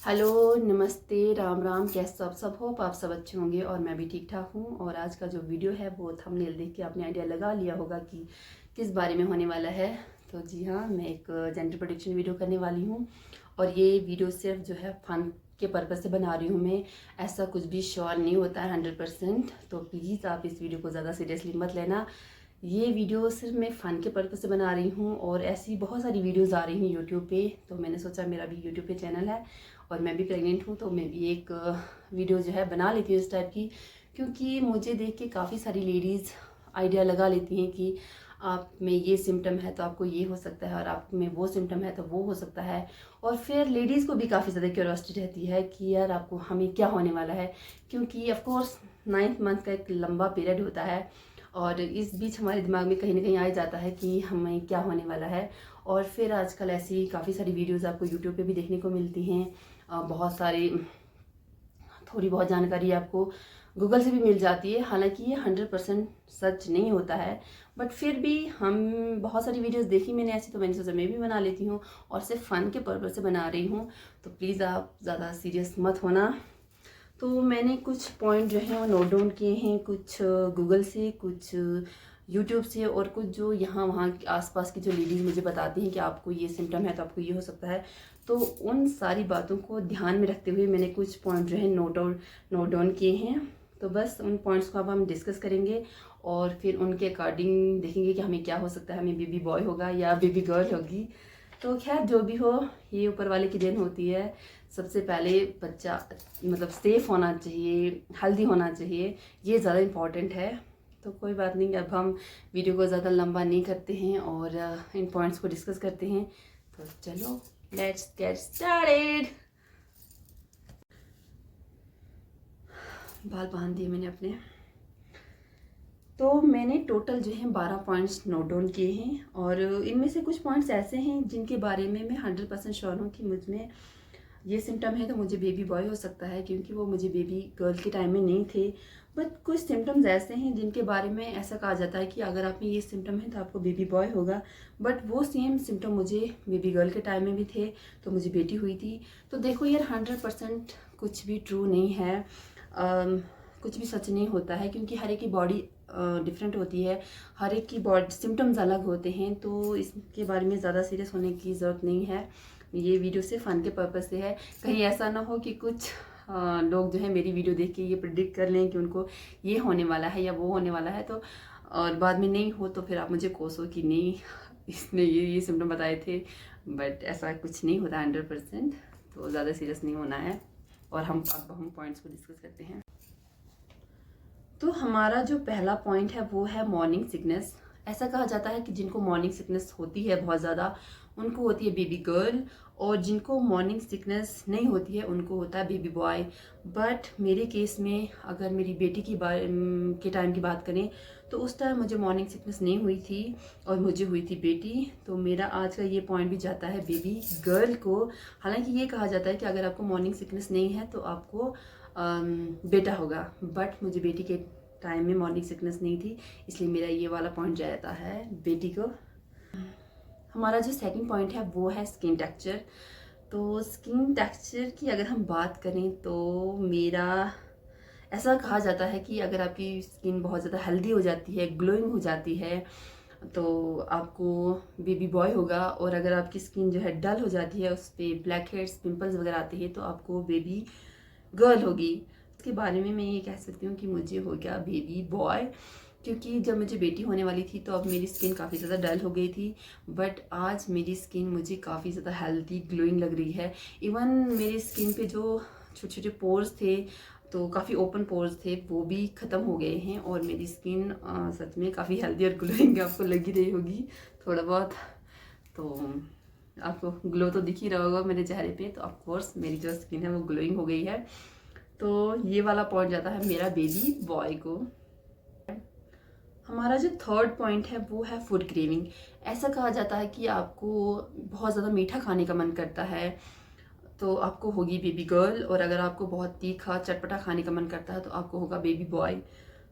Hello, नमस्ते, राम राम। कैसे आप सब हो? आप सब अच्छे होंगे और मैं भी ठीक ठाक हूँ। और आज का जो वीडियो है वो थंबनेल देख के आपने आइडिया लगा लिया होगा कि किस बारे में होने वाला है। तो जी हाँ, मैं एक जेंडर प्रोटेक्शन वीडियो करने वाली हूँ और ये वीडियो सिर्फ जो है फन के पर्पज़ से बना रही हूँ मैं। ऐसा कुछ भी श्योर नहीं होता है 100%। तो प्लीज़ आप इस वीडियो को ज़्यादा सीरियसली मत लेना। ये वीडियो सिर्फ मैं फ़न के पर्पज़ से बना रही हूँ और ऐसी बहुत सारी वीडियोज़ आ रही हैं यूट्यूब पे। तो मैंने सोचा मेरा भी यूट्यूब पे चैनल है और मैं भी प्रेग्नेंट हूँ, तो मैं भी एक वीडियो जो है बना लेती हूँ इस टाइप की। क्योंकि मुझे देख के काफ़ी सारी लेडीज़ आइडिया लगा लेती हैं कि आप में ये सिम्टम है तो आपको ये हो सकता है और आप में वो सिम्टम है तो वो हो सकता है। और फिर लेडीज़ को भी काफ़ी ज़्यादा क्यूरियोसिटी रहती है कि यार आपको हमें क्या होने वाला है, क्योंकि ऑफ कोर्स 9th मंथ का एक लंबा पीरियड होता है और इस बीच हमारे दिमाग में कहीं ना कहीं आ जाता है कि हमें क्या होने वाला है। और फिर आजकल ऐसी काफ़ी सारी वीडियोज़ आपको यूट्यूब पे भी देखने को मिलती हैं। बहुत सारी थोड़ी बहुत जानकारी आपको गूगल से भी मिल जाती है। हालांकि ये 100% सच नहीं होता है, बट फिर भी हम बहुत सारी वीडियोस देखी मैंने ऐसी, तो मैंने सोचा मैं भी बना लेती हूँ और सिर्फ फ़न के पर्पज़ से बना रही हूँ। तो प्लीज़ आप ज़्यादा सीरियस मत होना। तो मैंने कुछ पॉइंट जो हैं वो नोट डाउन किए हैं, कुछ गूगल से, कुछ यूट्यूब से और कुछ जो यहाँ वहाँ आसपास की जो लेडीज़ मुझे बताती हैं कि आपको ये सिम्टम है तो आपको ये हो सकता है। तो उन सारी बातों को ध्यान में रखते हुए मैंने कुछ पॉइंट जो है नोट डाउन किए हैं। तो बस उन पॉइंट्स को अब हम डिस्कस करेंगे और फिर उनके अकॉर्डिंग देखेंगे कि हमें क्या हो सकता है, हमें बेबी बॉय होगा या बेबी गर्ल होगी। तो खैर जो भी हो, ये ऊपर वाले की देन होती है। सबसे पहले बच्चा मतलब सेफ होना चाहिए, हेल्दी होना चाहिए, ये ज़्यादा इम्पॉर्टेंट है। तो कोई बात नहीं, अब हम वीडियो को ज़्यादा लंबा नहीं करते हैं और इन पॉइंट्स को डिस्कस करते हैं। तो चलो लेट्स गेट स्टार्टेड। बाल बांध दिए मैंने अपने। तो मैंने टोटल जो है 12 पॉइंट्स नोट डाउन किए हैं और इनमें से कुछ पॉइंट्स ऐसे हैं जिनके बारे में मैं 100% श्योर हूँ कि मुझ में ये सिम्टम है तो मुझे बेबी बॉय हो सकता है, क्योंकि वो मुझे बेबी गर्ल के टाइम में नहीं थे। बट कुछ सिम्टम्स ऐसे हैं जिनके बारे में ऐसा कहा जाता है कि अगर आप में ये सिम्टम है तो आपको बेबी बॉय होगा, बट वो सेम सिम्टम मुझे बेबी गर्ल के टाइम में भी थे तो मुझे बेटी हुई थी। तो देखो यार, 100% कुछ भी ट्रू नहीं है। कुछ भी सच नहीं होता है, क्योंकि हर एक की बॉडी डिफरेंट होती है, हर एक की बॉडी सिम्टम्स अलग होते हैं। तो इसके बारे में ज़्यादा सीरियस होने की ज़रूरत नहीं है। ये वीडियो सिर्फ फ़न के पर्पज़ से है। कहीं ऐसा ना हो कि कुछ लोग जो है मेरी वीडियो देख के ये प्रिडिक्ट कर लें कि उनको ये होने वाला है या वो होने वाला है, तो और बाद में नहीं हो तो फिर आप मुझे कोसो कि नहीं इसने ये सिम्टम बताए थे। बट ऐसा कुछ नहीं होता 100%। तो ज़्यादा सीरियस नहीं होना है और हम पॉइंट्स को डिस्कस करते हैं। तो हमारा जो पहला पॉइंट है वो है मॉर्निंग सिकनेस। ऐसा कहा जाता है कि जिनको मॉर्निंग सिकनेस होती है बहुत ज़्यादा, उनको होती है बेबी गर्ल, और जिनको मॉर्निंग सिकनेस नहीं होती है उनको होता है बेबी बॉय। बट मेरे केस में अगर मेरी बेटी की के टाइम की बात करें तो उस टाइम मुझे मॉर्निंग सिकनेस नहीं हुई थी और मुझे हुई थी बेटी। तो मेरा आज का ये पॉइंट भी जाता है बेबी गर्ल को। हालांकि ये कहा जाता है कि अगर आपको मॉर्निंग सिकनेस नहीं है तो आपको बेटा होगा, बट मुझे बेटी के टाइम में मॉर्निंग सिकनेस नहीं थी, इसलिए मेरा ये वाला पॉइंट जाता है बेटी को। हमारा जो सेकंड पॉइंट है वो है स्किन टेक्सचर। तो स्किन टेक्सचर की अगर हम बात करें तो मेरा ऐसा कहा जाता है कि अगर आपकी स्किन बहुत ज़्यादा हेल्दी हो जाती है, ग्लोइंग हो जाती है, तो आपको बेबी बॉय होगा। और अगर आपकी स्किन जो है डल हो जाती है, उस पर ब्लैक हेड्स पिंपल्स वगैरह आते हैं, तो आपको बेबी गर्ल होगी। इसके बारे में मैं ये कह सकती हूँ कि मुझे हो गया बेबी बॉय, क्योंकि जब मुझे बेटी होने वाली थी तो अब मेरी स्किन काफ़ी ज़्यादा डल हो गई थी, बट आज मेरी स्किन मुझे काफ़ी ज़्यादा हेल्दी ग्लोइंग लग रही है। इवन मेरी स्किन पे जो छोटे छोटे पोर्स थे, तो काफ़ी ओपन पोर्स थे, वो भी ख़त्म हो गए हैं और मेरी स्किन सच में काफ़ी हेल्दी और ग्लोइंग आपको लग ही रही होगी थोड़ा बहुत। तो आपको ग्लो तो दिख ही रहा होगा मेरे चेहरे पे। तो ऑफकोर्स मेरी जो स्किन है वो ग्लोइंग हो गई है। तो ये वाला पॉइंट जाता है मेरा बेबी बॉय को। हमारा जो थर्ड पॉइंट है वो है फूड क्रेविंग। ऐसा कहा जाता है कि आपको बहुत ज़्यादा मीठा खाने का मन करता है तो आपको होगी बेबी गर्ल, और अगर आपको बहुत तीखा चटपटा खाने का मन करता है तो आपको होगा बेबी बॉय।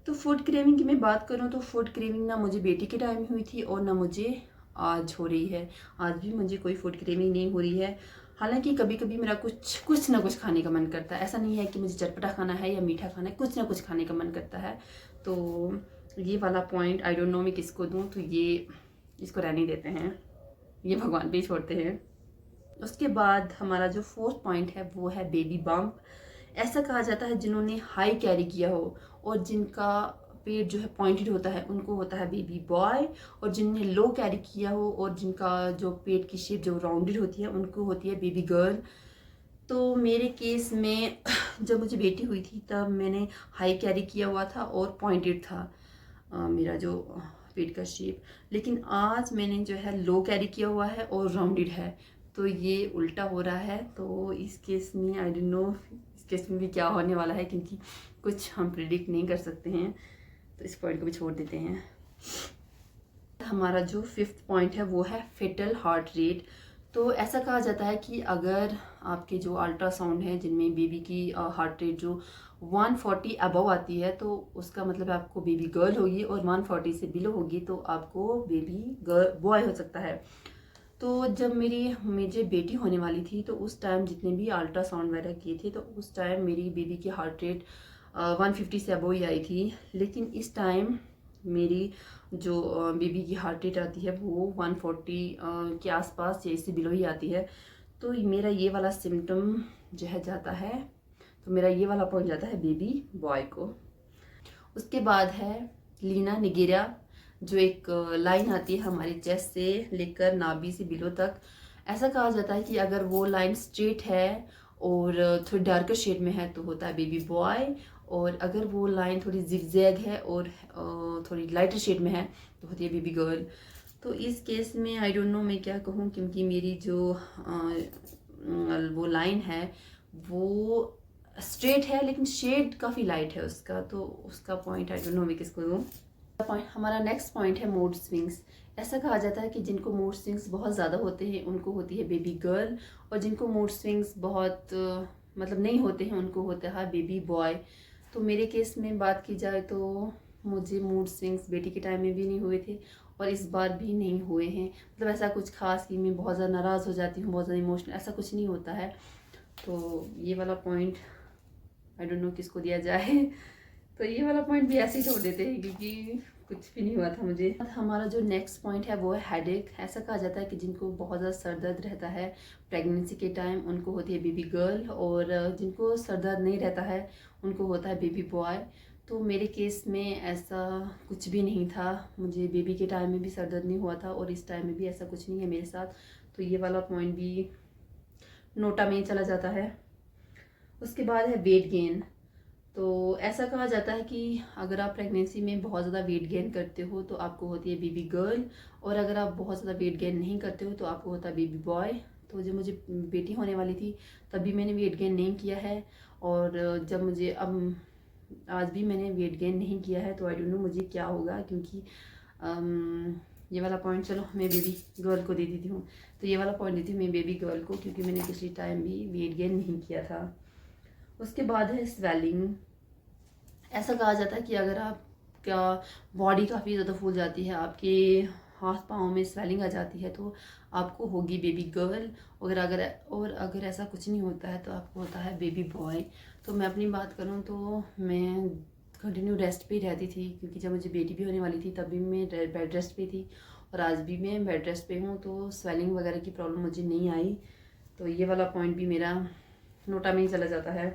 तो फूड क्रेविंग की मैं बात करूँ तो फूड क्रेविंग ना मुझे बेटी के टाइम हुई थी और ना मुझे आज हो रही है। आज भी मुझे कोई फूड क्रेविंग नहीं हो रही है। हालांकि कभी कभी मेरा कुछ ना कुछ खाने का मन करता है, ऐसा नहीं है कि मुझे चटपटा खाना है या मीठा खाना है, कुछ ना कुछ खाने का मन करता है। तो ये वाला पॉइंट आई डोंट नो मैं किसको दूँ, तो ये इसको रहने देते हैं, ये भगवान पे ही छोड़ते हैं। उसके बाद हमारा जो 4th पॉइंट है वो है बेबी बम्प। ऐसा कहा जाता है जिन्होंने हाई कैरी किया हो और जिनका पेट जो है पॉइंटेड होता है उनको होता है बेबी बॉय, और जिनने लो कैरी किया हो और जिनका जो पेट की शेप जो राउंडेड होती है उनको होती है बेबी गर्ल। तो मेरे केस में जब मुझे बेटी हुई थी तब मैंने हाई कैरी किया हुआ था और पॉइंटेड था मेरा जो पेट का शेप, लेकिन आज मैंने जो है लो कैरी किया हुआ है और राउंडेड है, तो ये उल्टा हो रहा है। तो इस केस में आई डोंट नो इस केस में भी क्या होने वाला है, क्योंकि कुछ हम प्रिडिक्ट नहीं कर सकते हैं, तो इस पॉइंट को भी छोड़ देते हैं। हमारा जो 5th पॉइंट है वो है फेटल हार्ट रेट। तो ऐसा कहा जाता है कि अगर आपके जो अल्ट्रासाउंड है जिनमें बेबी की हार्ट रेट जो 140 अबव आती है तो उसका मतलब आपको बेबी गर्ल होगी, और 140 से बिलो होगी तो आपको बेबी गर्ल बॉय हो सकता है। तो जब मुझे बेटी होने वाली थी तो उस टाइम जितने भी अल्ट्रासाउंड वगैरह किए थे तो उस टाइम मेरी बेबी की हार्ट रेट 150 से अबव ही आई थी, लेकिन इस टाइम मेरी जो बेबी की हार्ट रेट आती है वो 140 के आसपास या इससे बिलो ही आती है। तो मेरा ये वाला सिम्टम जो है जाता है, तो मेरा ये वाला पॉइंट जाता है बेबी बॉय को। उसके बाद है लीना निगेरा, जो एक लाइन आती है हमारी चेस्ट से लेकर नाभि से बिलो तक। ऐसा कहा जाता है कि अगर वो लाइन स्ट्रेट है और थोड़ी डार्कर शेड में है तो होता है बेबी बॉय, और अगर वो लाइन थोड़ी जिगजैग है और थोड़ी लाइटर शेड में है तो होती है बेबी गर्ल। तो इस केस में आई डोंट नो मैं क्या कहूँ, क्योंकि मेरी जो वो लाइन है वो स्ट्रेट है लेकिन शेड काफ़ी लाइट है उसका, तो उसका पॉइंट आई डोंट नो मैं किसको दूँ। हमारा नेक्स्ट पॉइंट है मूड स्विंग्स। ऐसा कहा जाता है कि जिनको मूड स्विंग्स बहुत ज़्यादा होते हैं उनको होती है बेबी गर्ल, और जिनको मूड स्विंग्स बहुत मतलब नहीं होते हैं उनको होता है बेबी बॉय। तो मेरे केस में बात की जाए तो मुझे मूड स्विंग्स बेटी के टाइम में भी नहीं हुए थे और इस बार भी नहीं हुए हैं। मतलब ऐसा कुछ खास कि मैं बहुत ज़्यादा नाराज़ हो जाती हूँ, बहुत ज़्यादा इमोशनल, ऐसा कुछ नहीं होता है। तो ये वाला पॉइंट आई डोंट नो किसको दिया जाए। तो ये वाला पॉइंट भी ऐसे ही छोड़ देते हैं क्योंकि कुछ भी नहीं हुआ था मुझे। हमारा जो नेक्स्ट पॉइंट है वो है हेडेक। ऐसा कहा जाता है कि जिनको बहुत ज़्यादा सर दर्द रहता है प्रेगनेंसी के टाइम उनको होती है बेबी गर्ल, और जिनको सर दर्द नहीं रहता है उनको होता है बेबी बॉय। तो मेरे केस में ऐसा कुछ भी नहीं था, मुझे बेबी के टाइम में भी सर दर्द नहीं हुआ था और इस टाइम में भी ऐसा कुछ नहीं है मेरे साथ। तो ये वाला पॉइंट भी नोटा में ही चला जाता है। उसके बाद है वेट गेन। तो ऐसा कहा जाता है कि अगर आप प्रेगनेंसी में बहुत ज़्यादा वेट गेन करते हो तो आपको होती है बेबी गर्ल, और अगर आप बहुत ज़्यादा वेट गेन नहीं करते हो तो आपको होता है बेबी बॉय। तो जब मुझे बेटी होने वाली थी तभी मैंने वेट गेन नहीं किया है, और जब मुझे अब आज भी मैंने वेट गेन नहीं किया है। तो आई डोंट नो मुझे क्या होगा, क्योंकि ये वाला पॉइंट चलो मैं बेबी गर्ल को दे देती हूँ। तो ये वाला पॉइंट देती हूँ मैं बेबी गर्ल को, क्योंकि मैंने पिछली टाइम भी वेट गेन नहीं किया था। उसके बाद है स्वेलिंग। ऐसा कहा जाता है कि अगर आपका बॉडी काफ़ी ज़्यादा फूल जाती है, आपके हाथ पाँव में स्वेलिंग आ जाती है तो आपको होगी बेबी गर्ल, अगर ऐसा कुछ नहीं होता है तो आपको होता है बेबी बॉय। तो मैं अपनी बात करूँ तो मैं कंटिन्यू रेस्ट पे ही रहती थी, क्योंकि जब मुझे बेटी भी होने वाली थी तभी मैं बेड रेस्ट पे थी और आज भी मैं बेड रेस्ट पे हूँ, तो स्वेलिंग वगैरह की प्रॉब्लम मुझे नहीं आई। तो ये वाला पॉइंट भी मेरा नोटा में ही चला जाता है।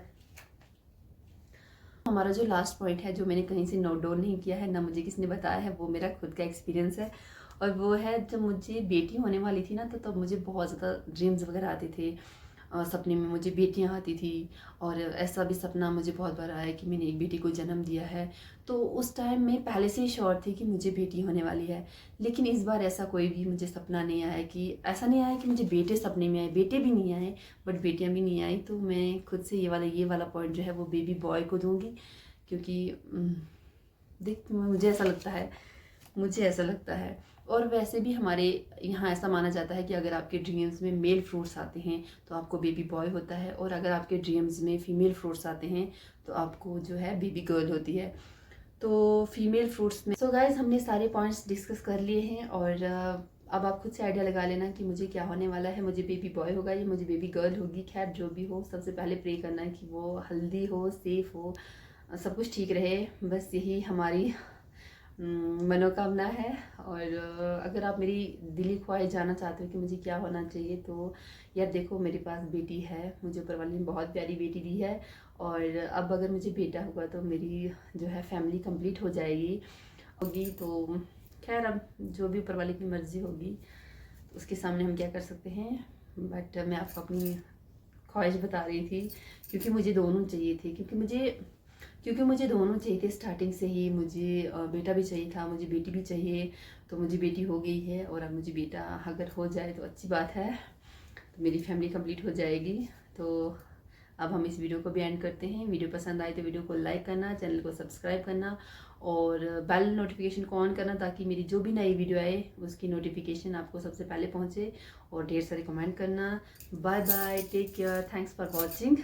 हमारा जो लास्ट पॉइंट है जो मैंने कहीं से नोट डाउन नहीं किया है, ना मुझे किसने बताया है, वो मेरा खुद का एक्सपीरियंस है, और वो है जब मुझे बेटी होने वाली थी ना तो तब मुझे बहुत ज़्यादा ड्रीम्स वगैरह आते थे। सपने में मुझे बेटियां आती थी, और ऐसा भी सपना मुझे बहुत बार आया कि मैंने एक बेटी को जन्म दिया है। तो उस टाइम मैं पहले से ही श्योर थी कि मुझे बेटी होने वाली है, लेकिन इस बार ऐसा कोई भी मुझे सपना नहीं आया, कि ऐसा नहीं आया कि मुझे बेटे सपने में आए, बेटे भी नहीं आए बट बेटियां भी नहीं आई। तो मैं खुद से ये वाला पॉइंट जो है वो बेबी बॉय को दूंगी, क्योंकि देख मुझे ऐसा लगता है। और वैसे भी हमारे यहाँ ऐसा माना जाता है कि अगर आपके ड्रीम्स में मेल फ्रूट्स आते हैं तो आपको बेबी बॉय होता है, और अगर आपके ड्रीम्स में फीमेल फ्रूट्स आते हैं तो आपको जो है बेबी गर्ल होती है। तो फीमेल फ्रूट्स में गाइज हमने सारे पॉइंट्स डिस्कस कर लिए हैं, और अब आप खुद से आइडिया लगा लेना कि मुझे क्या होने वाला है, मुझे बेबी बॉय होगा या मुझे बेबी गर्ल होगी। खैर जो भी हो, सबसे पहले प्रे करना है कि वो हेल्दी हो, सेफ़ हो, सब कुछ ठीक रहे। बस यही हमारी मनोकामना है। और अगर आप मेरी दिली ख्वाहिश जानना चाहते हो कि मुझे क्या होना चाहिए, तो यार देखो मेरे पास बेटी है, मुझे ऊपर वाले ने बहुत प्यारी बेटी दी है। और अब अगर मुझे बेटा होगा तो मेरी जो है फैमिली कंप्लीट हो जाएगी होगी। तो खैर अब जो भी ऊपर वाले की मर्ज़ी होगी उसके सामने हम क्या कर सकते हैं। बट मैं आपको अपनी ख्वाहिश बता रही थी क्योंकि मुझे दोनों चाहिए थे, क्योंकि मुझे दोनों चाहिए थे स्टार्टिंग से ही। मुझे बेटा भी चाहिए था, मुझे बेटी भी चाहिए। तो मुझे बेटी हो गई है और अब मुझे बेटा अगर हो जाए तो अच्छी बात है, तो मेरी फैमिली कंप्लीट हो जाएगी। तो अब हम इस वीडियो को भी एंड करते हैं। वीडियो पसंद आए तो वीडियो को लाइक करना, चैनल को सब्सक्राइब करना और बेल नोटिफिकेशन को ऑन करना, ताकि मेरी जो भी नई वीडियो आए उसकी नोटिफिकेशन आपको सबसे पहले पहुंचे। और ढेर सारे कमेंट करना। Bye bye, take care, thanks for watching.